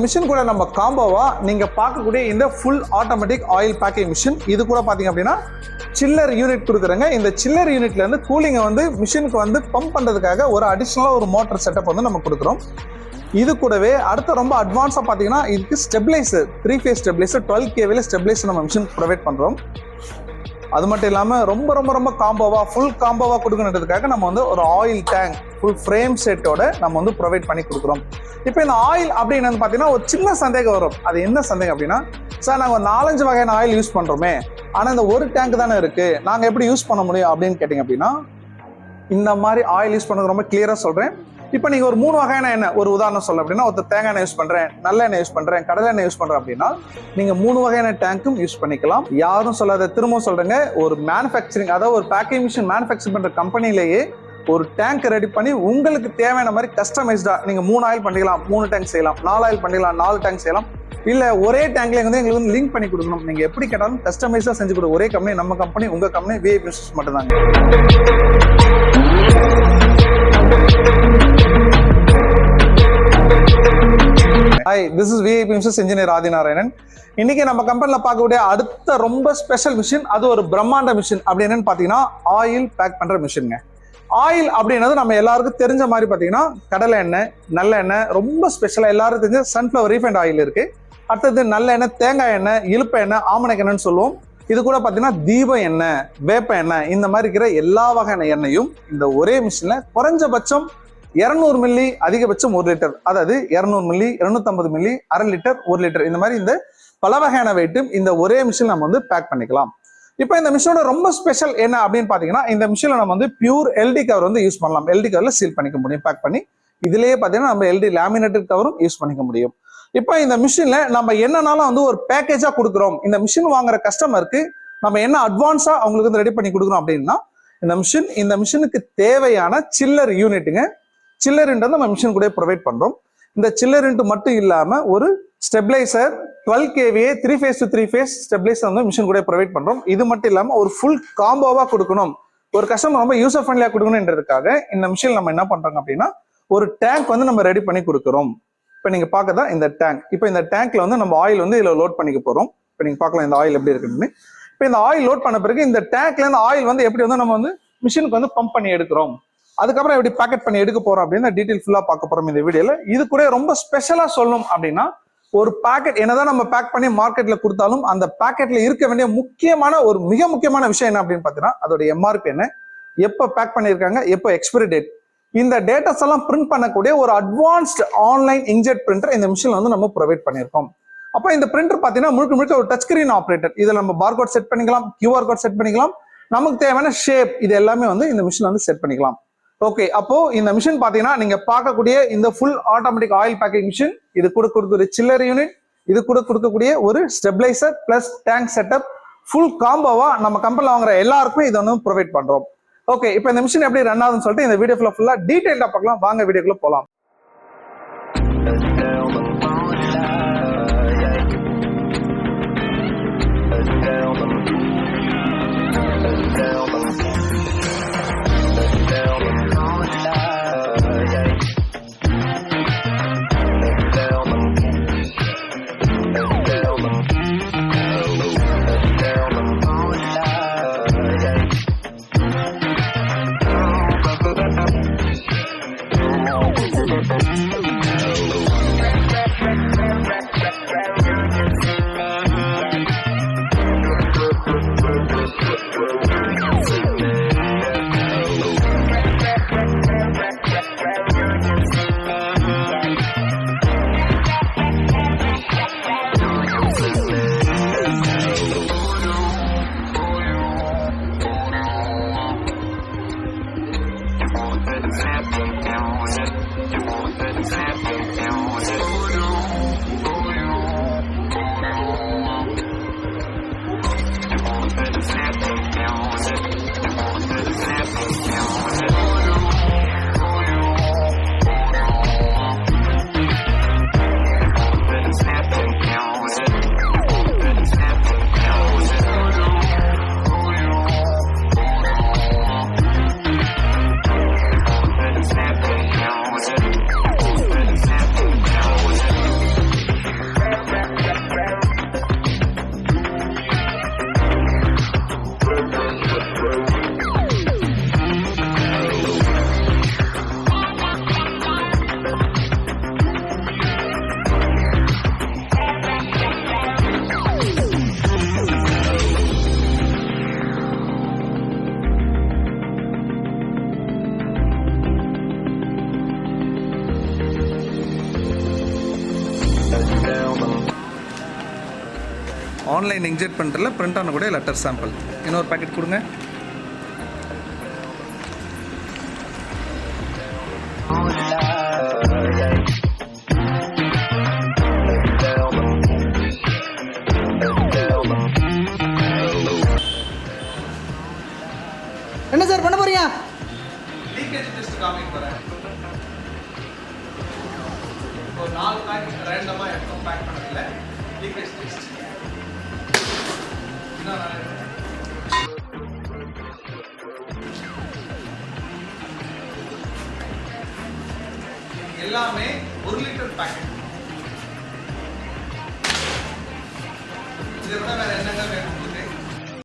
Machine கூட நம்ம காம்போவா நீங்க பார்க்கக்கூடிய இந்த full automatic oil packing machine, இது கூட பாத்தீங்க அப்படின்னா சில்லர் யூனிட் கொடுக்குறேங்க. இந்த சில்லர் யூனிட்ல இருந்து கூலிங்கை வந்து மிஷினுக்கு வந்து பம்ப் பண்றதுக்காக ஒரு அடிஷனலா ஒரு மோட்டர் செட்டப் வந்து நம்ம கொடுக்குறோம். இது கூடவே அடுத்த ரொம்ப அட்வான்ஸா பாத்தீங்கன்னா இதுக்கு stabiliser 3 phase stabiliser 12 kV stabiliser நம்ம மிஷின் ப்ரொவைட் பண்றோம். அது மட்டும் இல்லாமல் ரொம்ப ரொம்ப ரொம்ப காம்போவா ஃபுல் காம்போவா கொடுக்கணுன்றதுக்காக நம்ம வந்து ஒரு ஆயில் டேங்க் ஃபுல் ஃப்ரேம் செட்டோட நம்ம வந்து ப்ரொவைட் பண்ணி கொடுக்குறோம். இப்போ இந்த ஆயில் அப்படின்னு வந்து பார்த்தீங்கன்னா ஒரு சின்ன சந்தேகம் வரும். அது என்ன சந்தேகம் அப்படின்னா, சார் நாங்கள் 4-5 வகையான ஆயில் யூஸ் பண்ணுறோமே, ஆனால் இந்த ஒரு டேங்க் தானே இருக்குது, நாங்கள் எப்படி யூஸ் பண்ண முடியும் அப்படின்னு கேட்டிங்க அப்படின்னா, இந்த மாதிரி ஆயில் யூஸ் பண்ண ரொம்ப கிளியராக சொல்கிறேன். இப்போ நீங்கள் ஒரு 3 வகையான எண்ணெய், ஒரு உதாரணம் சொல்ல அப்படின்னா, ஒருத்தர் தேங்காய் எண்ணெய் யூஸ் பண்ணுறேன், நல்ல எண்ணெய் யூஸ் பண்ணுறேன், கடலை எண்ணெய் யூஸ் பண்ணுறேன் அப்படின்னா நீங்கள் 3 வகையான டேங்க்கும் யூஸ் பண்ணிக்கலாம். யாரும் சொல்லாத திரும்பவும் சொல்கிறேங்க, ஒரு மேனுஃபேக்சரிங் அதாவது ஒரு பேக்கிங் மிஷின் மேனுஃபேக்சர் பண்ணுற கம்பெனிலேயே ஒரு டேங்க் ரெடி பண்ணி உங்களுக்கு தேவையான மாதிரி கஸ்டமைஸ்டாக நீங்கள் 3 ஆயில் பண்ணிக்கலாம், 3 டேங்க் செய்யலாம், 4 ஆயில் பண்ணிக்கலாம், 4 டேங்க் செய்யலாம். இல்லை ஒரே டேங்க்ல வந்து எங்களுக்கு வந்து லிங்க் பண்ணி கொடுக்கணும், நீங்கள் எப்படி கேட்டாலும் கஸ்டமைஸாக செஞ்சு கொடுக்க ஒரே கம்பெனி நம்ம கம்பெனி, உங்கள் கம்பெனி விஐபி மிஷின்ஸ் மட்டும்தாங்க. Hi, this is VIP Mrs. Engineer Adi Narayanan. இன்னைக்கு நம்ம கம்பெனில பார்க்கக்கூடிய அடுத்த ரொம்ப ஸ்பெஷல் மிஷின், அது ஒரு பிரம்மாண்ட மிஷின். அப்படி என்னன்னு பாத்தீங்கன்னா ஆயில் பேக் பண்ற மிஷின்ங்க. ஆயில் அப்படின்றது நம்ம எல்லாருக்கும் தெரிஞ்ச மாதிரி பாத்தீங்கன்னா கடலை எண்ணெய், நல்ல எண்ணெய், ரொம்ப ஸ்பெஷலா எல்லாரும் தெரிஞ்ச சன்ஃபிளவர் ரீஃபைண்ட் ஆயில் இருக்கு. அடுத்தது நல்ல எண்ணெய், தேங்காய் எண்ணெய், இழுப்ப எண்ணெய், ஆமணக்கு எண்ணெய்னு சொல்லுவோம். இது கூட பாத்தீங்கன்னா தீப எண்ணெய், வேப்ப எண்ணெய், இந்த மாதிரி இருக்கிற எல்லா வகையான எண்ணெயும் இந்த ஒரே மிஷின்ல குறைஞ்சபட்சம் 200 மில்லி, அதிகபட்சம் 1 லிட்டர், அதாவது 200 மில்லி, 250 மில்லி, 1/2 லிட்டர், 1 லிட்டர், இந்த மாதிரி இந்த பல வகையான வெயிட்டும் இந்த ஒரே மிஷின் நம்ம வந்து பேக் பண்ணிக்கலாம். இப்போ இந்த மிஷினோட ரொம்ப ஸ்பெஷல் என்ன அப்படின்னு பாத்தீங்கன்னா, இந்த மிஷின்ல நம்ம வந்து பியூர் எல்டி கவர் வந்து யூஸ் பண்ணலாம். எல்டி கவர்ல சீல் பண்ணிக்க முடியும் பேக் பண்ணி. இதுலயே பாத்தீங்கன்னா நம்ம எல்டி லேமினேட்டட் கவரும் யூஸ் பண்ணிக்க முடியும். இப்போ இந்த மிஷின்ல நம்ம என்னன்னாலும் வந்து ஒரு பேக்கேஜா கொடுக்குறோம். இந்த மிஷின் வாங்குற கஸ்டமருக்கு நம்ம என்ன அட்வான்ஸா அவங்களுக்கு வந்து ரெடி பண்ணி கொடுக்குறோம் அப்படின்னா, இந்த மிஷினுக்கு தேவையான சில்லர் யூனிட்டுங்க. சில்லர்ன்றது நம்ம மிஷின் கூட ப்ரொவைட் பண்றோம். இந்த சில்லர்ன்ட்டு மட்டும் இல்லாம ஒரு stabiliser 12 kVA 3 phase to 3 phase stabiliser வந்து மிஷின் கூட ப்ரொவைட் பண்றோம். இது மட்டும் இல்லாம ஒரு ஃபுல் காம்போவா கொடுக்கணும், ஒரு கஸ்டமர் ரொம்ப யூசர் ஃப்ரெண்ட்லியா கொடுக்கணும்ன்றதுக்காக இந்த மிஷின் நம்ம என்ன பண்றோம் அப்படின்னா ஒரு டேங்க் வந்து நம்ம ரெடி பண்ணி கொடுக்குறோம். இப்போ நீங்க பார்க்கதான் இந்த டேங்க். இப்போ இந்த டேங்க்ல வந்து நம்ம ஆயில் வந்து இதுல லோட் பண்ணிக்க போறோம். இப்போ நீங்க பார்க்கலாம் இந்த ஆயில் எப்படி இருக்குன்னு. இப்போ இந்த ஆயில் லோட் பண்ண பிறகு இந்த டேங்க்ல இருந்து ஆயில் வந்து எப்படி வந்து நம்ம வந்து மிஷினுக்கு வந்து பம்ப் பண்ணி எடுக்கிறோம், அதுக்கப்புறம் எப்படி பேக்கெட் பண்ணி எடுக்க போறோம் அப்படின்னு டீடைல் ஃபுல்லா பார்க்க போறோம் இந்த வீடியோல. இது கூட ரொம்ப ஸ்பெஷலா சொல்லணும் அப்படின்னா, ஒரு பேக்கெட் என்னதான் நம்ம பேக் பண்ணி மார்க்கெட்ல கொடுத்தாலும் அந்த பேக்கெட்ல இருக்க வேண்டிய முக்கியமான ஒரு மிக முக்கியமான விஷயம் என்ன அப்படின்னு பாத்தீங்கன்னா, அதோட எம்ஆர்பி என்ன, எப்ப பேக் பண்ணிருக்காங்க, எப்போ எக்ஸ்பைரி டேட், இந்த டேட்டாஸ் எல்லாம் பிரிண்ட் பண்ணக்கூடிய ஒரு அட்வான்ஸ்ட் ஆன்லைன் இன்ஜெட் பிரிண்டர் இந்த மிஷின்ல வந்து நம்ம ப்ரொவைட் பண்ணியிருக்கோம். அப்போ இந்த பிரிண்டர் பாத்தீங்கன்னா முழுக்க ஒரு டச் ஸ்கிரீன் ஆப்ரேட்டர். இதுல நம்ம பார்கோட் செட் பண்ணிக்கலாம், கியூஆர் கோட் செட் பண்ணிக்கலாம், நமக்கு தேவையான ஷேப் இது எல்லாமே வந்து இந்த மிஷின்ல வந்து செட் பண்ணிக்கலாம். ஓகே, அப்போ இந்த மிஷின் பாத்தீங்கன்னா நீங்க பார்க்கக்கூடிய இந்த full automatic oil packing machine, இது கூட கொடுக்கக்கூடிய சில்லர் யூனிட், இது கூட கொடுக்கக்கூடிய ஒரு stabiliser plus tank setup, full காம்போவா நம்ம கம்பெனில வாங்குற எல்லாருக்குமே இதை வந்து ப்ரொவைட் பண்றோம். ஓகே, இப்போ இந்த மிஷின் எப்படி ரன் ஆகுதுன்னு சொல்லிட்டு இந்த வீடியோ ஃபுல்லா டீடைல்டா பார்க்கலாம். வாங்க வீடியோக்குள்ள போலாம். ஆன்லைன் இன்ஜெக்ட் பண்ணுறதுல பிரிண்ட் ஆனக்கூடிய லெட்டர் சாம்பிள். இன்னொரு பேக்கெட் கொடுங்க. என்ன சார் பண்ண போறீங்க? லீக்கேஜ் டெஸ்ட் காமிக்க போறேன். ஒரு 4 பேக்கெட் ரேண்டமா எடுத்து பேக் பண்ணல லீக்கேஜ் டெஸ்ட். எல்லாமே 1 லிட்டர் பேக்கெட். இதை விட வேற என்னங்க வேணும்?